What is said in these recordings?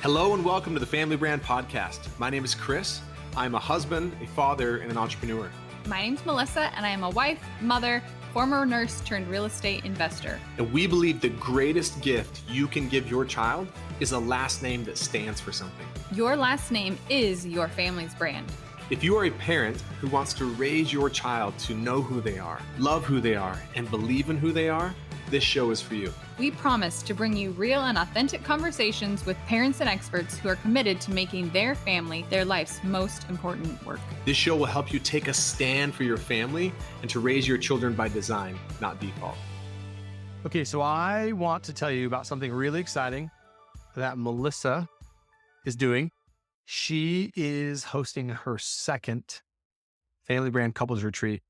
Hello and welcome to the Family Brand Podcast. My name is Chris. I'm a husband, a father, and an entrepreneur. My name's Melissa, and I am a wife, mother, former nurse turned real estate investor. And we believe the greatest gift you can give your child is a last name that stands for something. Your last name is your family's brand. If you are a parent who wants to raise your child to know who they are, love who they are, and believe in who they are, this show is for you. We promise to bring you real and authentic conversations with parents and experts who are committed to making their family their life's most important work. This show will help you take a stand for your family and to raise your children by design, not default. Okay, so I want to tell you about something really exciting that Melissa is doing. She is hosting her second Family Brand Couples Retreat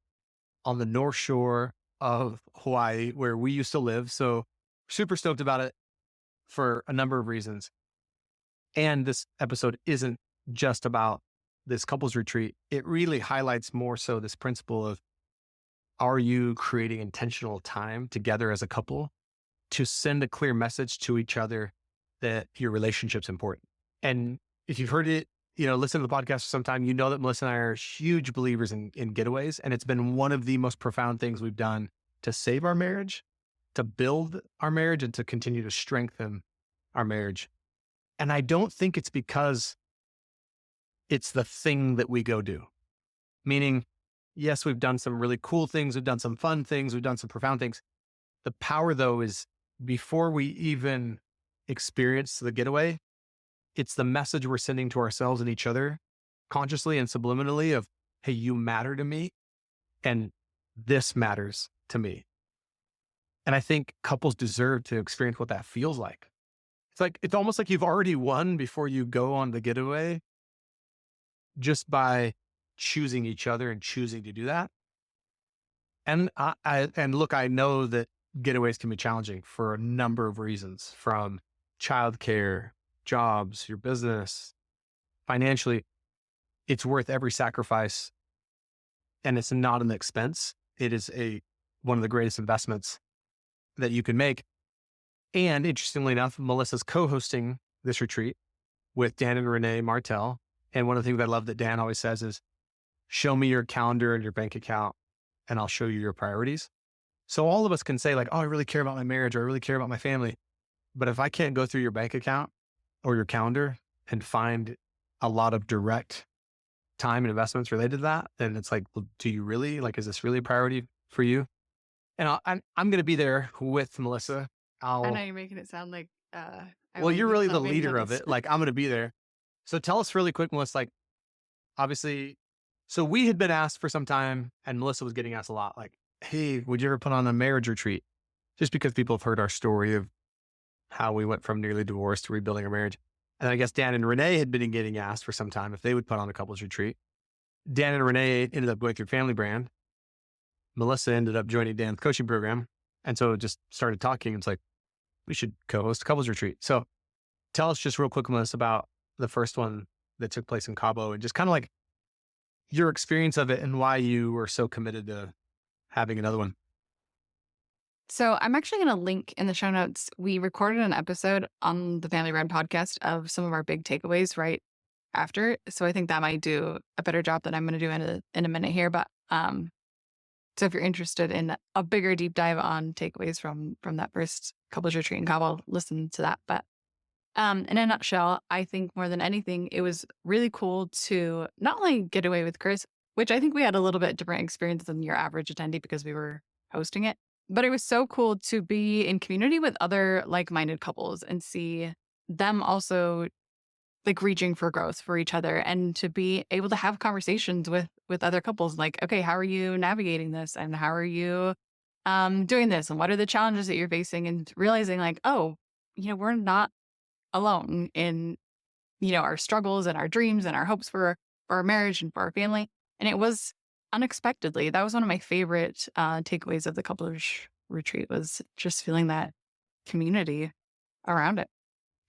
on the North Shore of Hawaii, where we used to live. So super stoked about it for a number of reasons. And this episode isn't just about this couples retreat. It really highlights more so this principle of, are you creating intentional time together as a couple to send a clear message to each other that your relationship's important? And if you've heard it, listen to the podcast for some time, you know that Melissa and I are huge believers in getaways. And it's been one of the most profound things we've done to save our marriage, to build our marriage, and to continue to strengthen our marriage. And I don't think it's because it's the thing that we go do. Meaning, yes, we've done some really cool things. We've done some fun things. We've done some profound things. The power, though, is before we even experience the getaway, it's the message we're sending to ourselves and each other consciously and subliminally of, hey, you matter to me and this matters to me. And I think couples deserve to experience what that feels like. It's almost like you've already won before you go on the getaway just by choosing each other and choosing to do that. And I know that getaways can be challenging for a number of reasons, from childcare, jobs, your business, financially. It's worth every sacrifice, and it's not an expense. It is one of the greatest investments that you can make. And interestingly enough, Melissa's co-hosting this retreat with Dan and Renee Martell. And one of the things I love that Dan always says is, show me your calendar and your bank account, and I'll show you your priorities. So all of us can say, like, oh, I really care about my marriage, or I really care about my family. But if I can't go through your bank account or your calendar and find a lot of direct time and investments related to that, then it's like, well, do you really, is this really a priority for you? And I'm going to be there with Melissa. I know you're making it sound like, well, you're really the leader of it. I'm going to be there. So tell us really quick, Melissa, obviously, so we had been asked for some time, and Melissa was getting asked a lot, hey, would you ever put on a marriage retreat? Just because people have heard our story of how we went from nearly divorced to rebuilding our marriage. And I guess Dan and Renee had been getting asked for some time if they would put on a couples retreat. Dan and Renee ended up going through Family Brand. Melissa ended up joining Dan's coaching program. And so it just started talking. It's like, we should co-host a couples retreat. So tell us just real quick, Melissa, about the first one that took place in Cabo, and just kind of your experience of it and why you were so committed to having another one. So I'm actually going to link in the show notes. We recorded an episode on the Family Brand podcast of some of our big takeaways right after. So I think that might do a better job than I'm going to do in a minute here. But so if you're interested in a bigger deep dive on takeaways from that first couples retreat in Cabo, listen to that. But in a nutshell, I think more than anything, it was really cool to not only get away with Chris, which I think we had a little bit different experience than your average attendee because we were hosting it. But it was so cool to be in community with other like-minded couples and see them also reaching for growth for each other, and to be able to have conversations with other couples. Okay, how are you navigating this? And how are you doing this? And what are the challenges that you're facing? And realizing we're not alone in, our struggles and our dreams and our hopes for our marriage and for our family. And it was unexpectedly, that was one of my favorite takeaways of the couples retreat, was just feeling that community around it.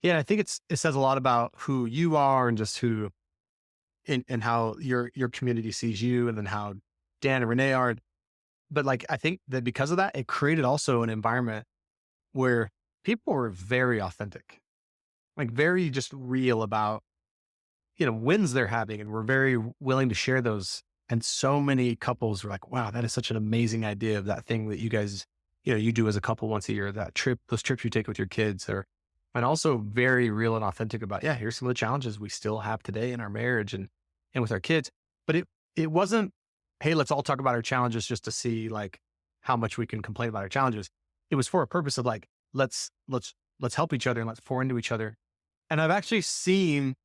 Yeah, I think it says a lot about who you are and just who and how your community sees you, and then how Dan and Renee are. But I think that because of that, it created also an environment where people were very authentic. like very just real about, wins they're having. And we're very willing to share those. And so many couples were like, wow, that is such an amazing idea of that thing that you guys, you do as a couple once a year, that trip, those trips you take with your kids and also very real and authentic about, yeah, here's some of the challenges we still have today in our marriage and with our kids. But it wasn't, hey, let's all talk about our challenges just to see like how much we can complain about our challenges. It was for a purpose of like, let's help each other and let's pour into each other. And I've actually seen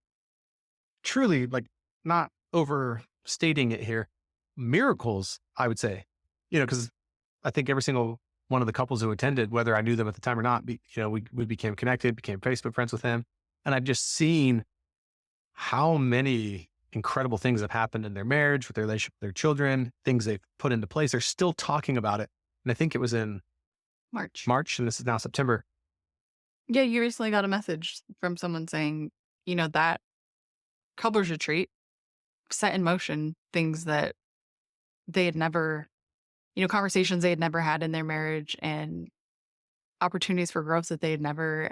truly, like, not overstating it here, miracles, I would say, because I think every single one of the couples who attended, whether I knew them at the time or not, we became connected, became Facebook friends with them. And I've just seen how many incredible things have happened in their marriage, with their relationship with their children, things they've put into place. They're still talking about it. And I think it was in March, and this is now September. Yeah, you recently got a message from someone saying, that couples retreat set in motion things that they had never, conversations they had never had in their marriage and opportunities for growth that they had never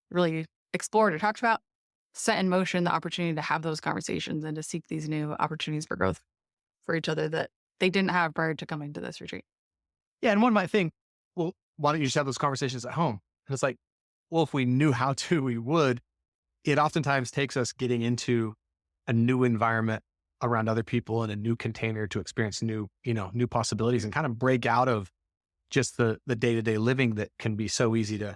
really explored or talked about, set in motion the opportunity to have those conversations and to seek these new opportunities for growth for each other that they didn't have prior to coming to this retreat. Yeah. And one might think, well, why don't you just have those conversations at home? And it's like, well, if we knew how to, we would. It oftentimes takes us getting into a new environment around other people in a new container to experience new possibilities and kind of break out of just the day-to-day living that can be so easy to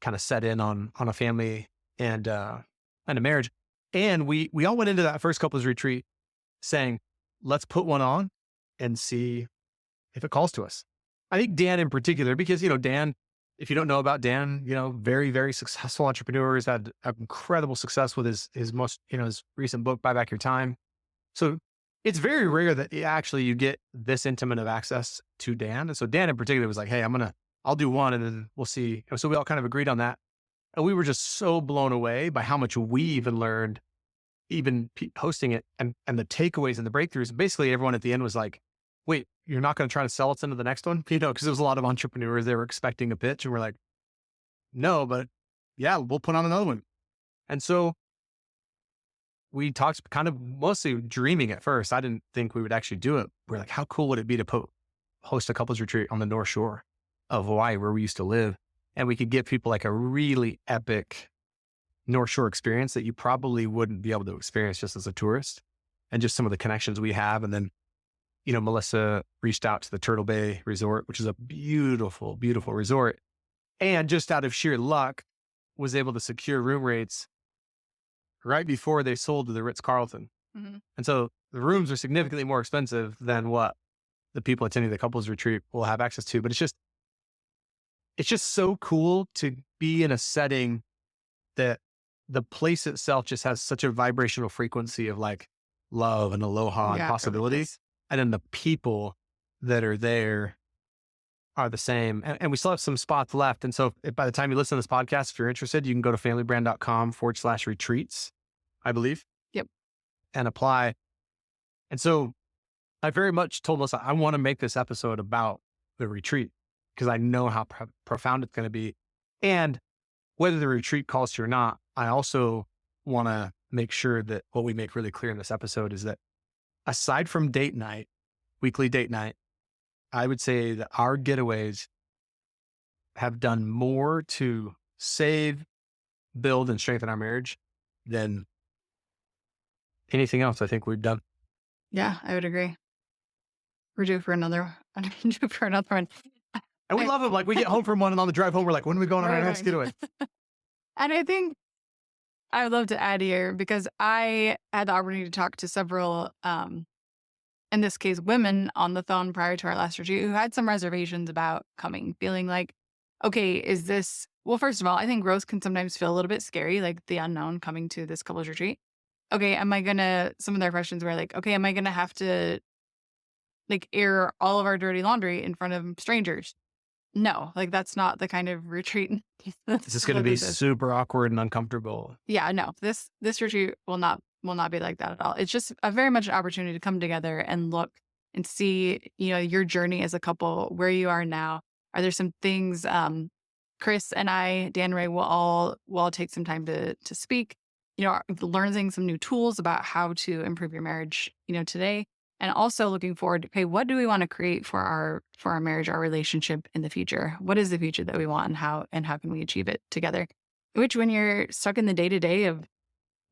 kind of set in on a family and a marriage. And we all went into that first couples retreat saying, let's put one on and see if it calls to us. I think Dan in particular, because, Dan, if you don't know about Dan, very, very successful entrepreneur, has had incredible success with his most, his recent book, Buy Back Your Time. So it's very rare that you get this intimate of access to Dan. And so Dan in particular was like, hey, I'll do one and then we'll see. So we all kind of agreed on that. And we were just so blown away by how much we even learned, even hosting it and the takeaways and the breakthroughs. And basically everyone at the end was like, wait, you're not going to try to sell us into the next one? Because there was a lot of entrepreneurs, they were expecting a pitch and we're like, no, but yeah, we'll put on another one. And so we talked kind of mostly dreaming at first. I didn't think we would actually do it. We're like, how cool would it be to host a couples retreat on the North Shore of Hawaii where we used to live? And we could give people like a really epic North Shore experience that you probably wouldn't be able to experience just as a tourist, and just some of the connections we have. And then, Melissa reached out to the Turtle Bay Resort, which is a beautiful, beautiful resort. And just out of sheer luck, was able to secure room rates right before they sold to the Ritz-Carlton. Mm-hmm. And so the rooms are significantly more expensive than what the people attending the couples retreat will have access to. But it's just so cool to be in a setting that the place itself just has such a vibrational frequency of like love and aloha and possibility. Really. And then the people that are there are the same. And we still have some spots left. And so if by the time you listen to this podcast, if you're interested, you can go to familybrand.com/retreats, I believe. Yep. And apply. And so I very much told Melissa, I want to make this episode about the retreat because I know how profound it's going to be. And whether the retreat calls to you or not, I also want to make sure that what we make really clear in this episode is that aside from date night, weekly date night, I would say that our getaways have done more to save, build, and strengthen our marriage than anything else I think we've done. Yeah, I would agree. We're due for another one. And we love them. Like we get home from one and on the drive home, we're like, when are we going on our next getaway? And I think I would love to add here because I had the opportunity to talk to several, in this case, women on the phone prior to our last retreat who had some reservations about coming, feeling like, okay, well, first of all, I think growth can sometimes feel a little bit scary, like the unknown coming to this couples retreat. Okay, some of their questions were like, okay, am I going to have to like air all of our dirty laundry in front of strangers? No, like that's not the kind of retreat. This is going to be super awkward and uncomfortable. Yeah, no, this retreat will not be like that at all. It's just a very much an opportunity to come together and look and see, your journey as a couple, where you are now. Are there some things Chris and I, Dan and Ray, will all take some time to speak, learning some new tools about how to improve your marriage, today. And also looking forward to, okay, what do we want to create for our marriage, our relationship in the future? What is the future that we want, and how can we achieve it together? Which, when you're stuck in the day-to-day of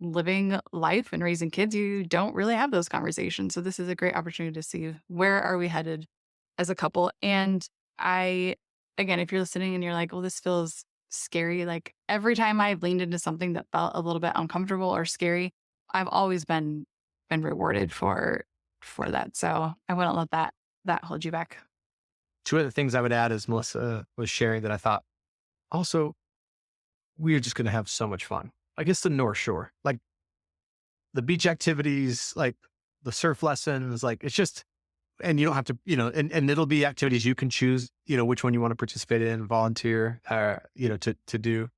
living life and raising kids, you don't really have those conversations. So this is a great opportunity to see where are we headed as a couple. And again, if you're listening and you're like, well, this feels scary, like every time I've leaned into something that felt a little bit uncomfortable or scary, I've always been rewarded for that. So I wouldn't let that hold you back. Two other things I would add, as Melissa was sharing, that I thought also, we're just going to have so much fun. Like, it's the North Shore, like the beach activities, like the surf lessons, like it's just, and you don't have to, and it'll be activities you can choose, which one you want to participate in, volunteer, to do.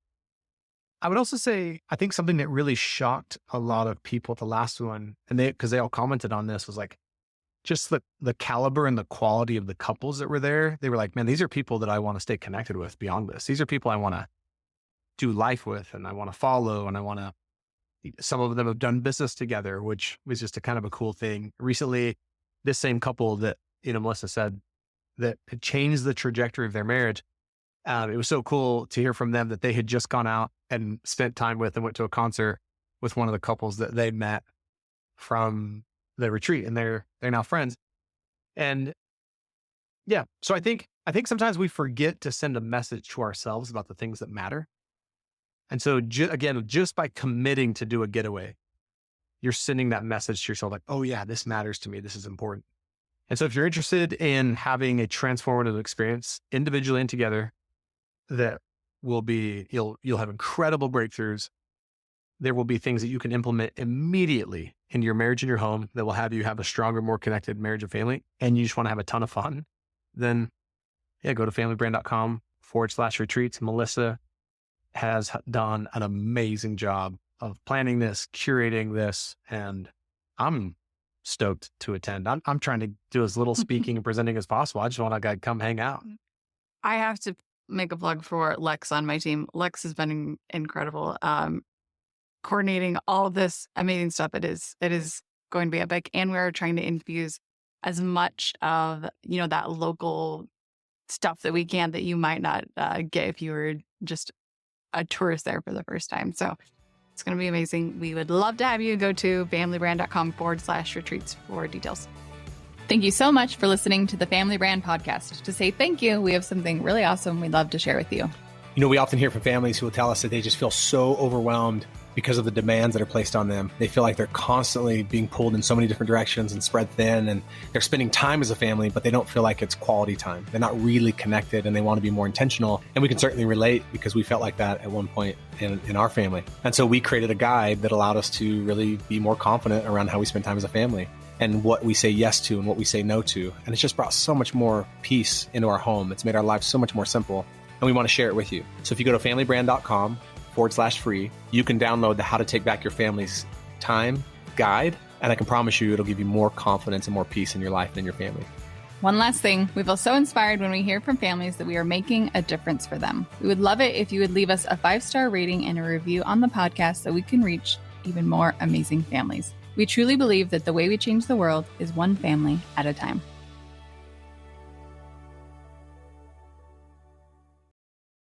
I would also say, I think something that really shocked a lot of people at the last one, and because they all commented on this, was like just the caliber and the quality of the couples that were there. They were like, man, these are people that I want to stay connected with beyond this. These are people I want to do life with, and I want to follow, and some of them have done business together, which was just a kind of a cool thing. Recently, this same couple that, Melissa said, that had changed the trajectory of their marriage. It was so cool to hear from them that they had just gone out and spent time with and went to a concert with one of the couples that they met from the retreat, and they're now friends. And yeah, so I think sometimes we forget to send a message to ourselves about the things that matter. And so again, just by committing to do a getaway, you're sending that message to yourself, like, oh yeah, this matters to me. This is important. And so if you're interested in having a transformative experience individually and together, that will be, you'll have incredible breakthroughs. There will be things that you can implement immediately in your marriage and your home that will have you have a stronger, more connected marriage and family, and you just want to have a ton of fun, then go to familybrand.com/retreats. Melissa has done an amazing job of planning this, curating this, and I'm stoked to attend. I'm trying to do as little speaking and presenting as possible. I just want to come hang out. I have to make a plug for Lex on my team. Lex has been incredible, coordinating all of this amazing stuff. It is going to be epic, and we're trying to infuse as much of that local stuff that we can, that you might not get if you were just a tourist there for the first time. So it's going to be amazing. We would love to have you. Go to familybrand.com/retreats for details. Thank you so much for listening to the Family Brand Podcast. To say thank you, we have something really awesome we'd love to share with you. We often hear from families who will tell us that they just feel so overwhelmed because of the demands that are placed on them. They feel like they're constantly being pulled in so many different directions and spread thin, and they're spending time as a family, but they don't feel like it's quality time. They're not really connected, and they want to be more intentional. And we can certainly relate, because we felt like that at one point in our family. And so we created a guide that allowed us to really be more confident around how we spend time as a family, and what we say yes to and what we say no to. And it's just brought so much more peace into our home. It's made our lives so much more simple, and we want to share it with you. So if you go to familybrand.com/free, you can download the How to Take Back Your Family's Time guide. And I can promise you it'll give you more confidence and more peace in your life and in your family. One last thing, we feel so inspired when we hear from families that we are making a difference for them. We would love it if you would leave us a 5-star rating and a review on the podcast so we can reach even more amazing families. We truly believe that the way we change the world is one family at a time.